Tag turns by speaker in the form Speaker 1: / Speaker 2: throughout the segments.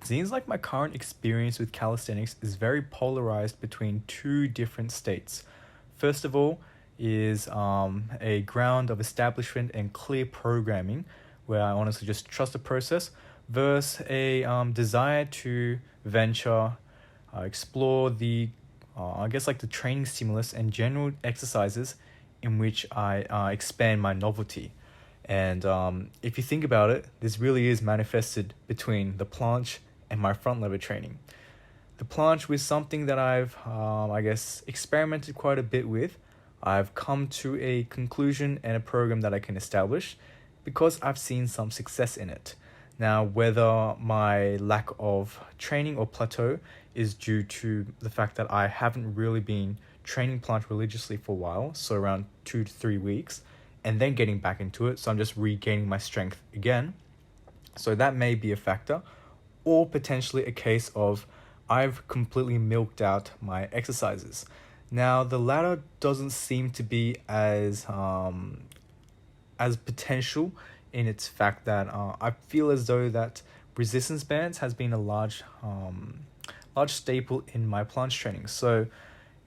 Speaker 1: It seems like my current experience with calisthenics is very polarized between two different states. First of all, is a ground of establishment and clear programming, where I honestly just trust the process, versus a desire to venture, explore the, I guess like the training stimulus and general exercises in which I expand my novelty. And if you think about it, this really is manifested between the planche and my front lever training. The planche was something that I've, I guess, experimented quite a bit with. I've come to a conclusion and a program that I can establish because I've seen some success in it. Now, whether my lack of training or plateau is due to the fact that I haven't really been training planche religiously for a while, so around 2 to 3 weeks, and then getting back into it, so I'm just regaining my strength again. So that may be a factor, or potentially a case of I've completely milked out my exercises. Now, the latter doesn't seem to be as potential in its fact that I feel as though that resistance bands has been a large staple in my planche training. So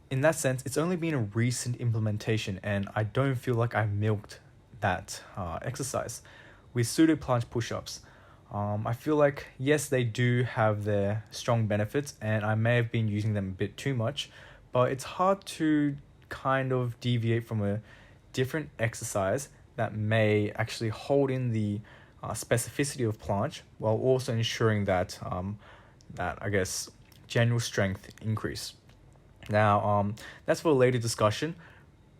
Speaker 1: in that sense, it's only been a recent implementation, and I don't feel like I milked that exercise. With pseudo planche push-ups, I feel like, yes, they do have their strong benefits, and I may have been using them a bit too much, but it's hard to kind of deviate from a different exercise that may actually hold in the specificity of planche while also ensuring that that I guess general strength increase. Now, that's for a later discussion.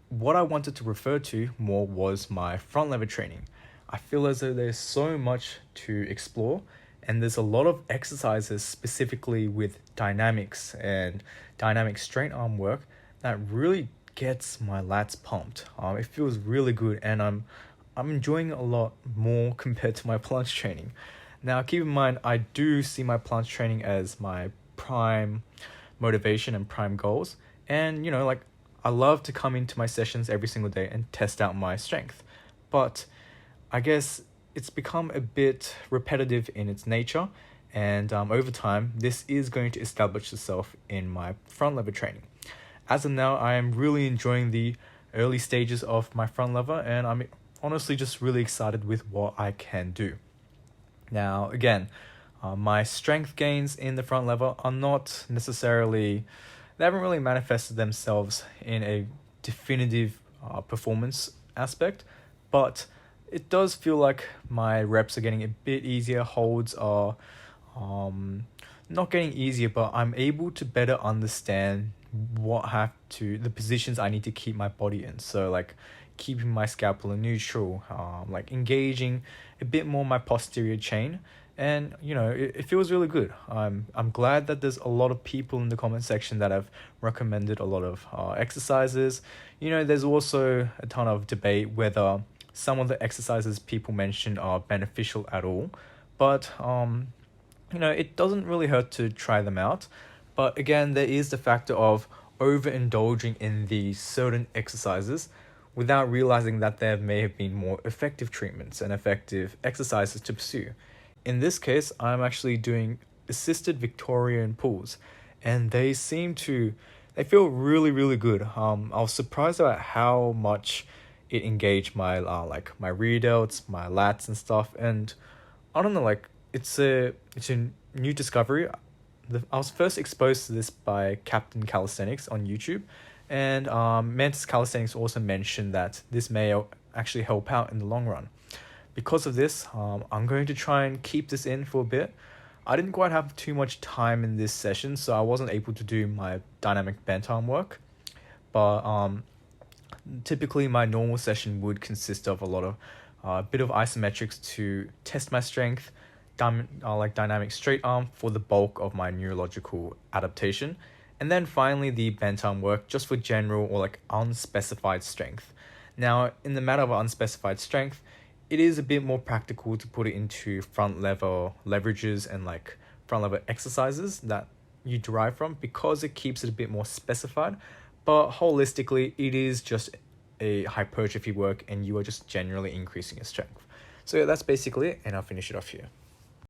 Speaker 1: What I wanted to refer to more was my front lever training. I feel as though there's so much to explore, and there's a lot of exercises specifically with dynamics and dynamic straight arm work that really gets my lats pumped. It feels really good, and I'm enjoying it a lot more compared to my planche training. Now, keep in mind, I do see my planche training as my prime motivation and prime goals, and like I love to come into my sessions every single day and test out my strength, but I guess it's become a bit repetitive in its nature, and over time this is going to establish itself in my front lever training. As of now, I am really enjoying the early stages of my front lever, and I'm honestly just really excited with what I can do. Now, again, my strength gains in the front lever are not necessarily, they haven't really manifested themselves in a definitive performance aspect, but it does feel like my reps are getting a bit easier, holds are not getting easier, but I'm able to better understand the positions I need to keep my body in. So like keeping my scapula neutral, like engaging a bit more my posterior chain, and it feels really good. I'm glad that there's a lot of people in the comment section that have recommended a lot of exercises. There's also a ton of debate whether some of the exercises people mention are beneficial at all, but it doesn't really hurt to try them out. But again, there is the factor of overindulging in these certain exercises without realizing that there may have been more effective treatments and effective exercises to pursue. In this case, I'm actually doing assisted Victorian pulls, and they feel really, really good. I was surprised about how much it engaged my my rear delts, my lats and stuff, and I don't know, like it's a new discovery. I was first exposed to this by Captain Calisthenics on YouTube, and Mantis Calisthenics also mentioned that this may actually help out in the long run. Because of this, I'm going to try and keep this in for a bit. I didn't quite have too much time in this session, so I wasn't able to do my dynamic bent arm work, but typically my normal session would consist of a lot of a bit of isometrics to test my strength, like dynamic straight arm for the bulk of my neurological adaptation, and then finally the bent arm work just for general or like unspecified strength. Now, in the matter of unspecified strength, it is a bit more practical to put it into front lever leverages and like front lever exercises that you derive from, because it keeps it a bit more specified. But holistically, it is just a hypertrophy work, and you are just generally increasing your strength. So yeah, that's basically it, and I'll finish it off here.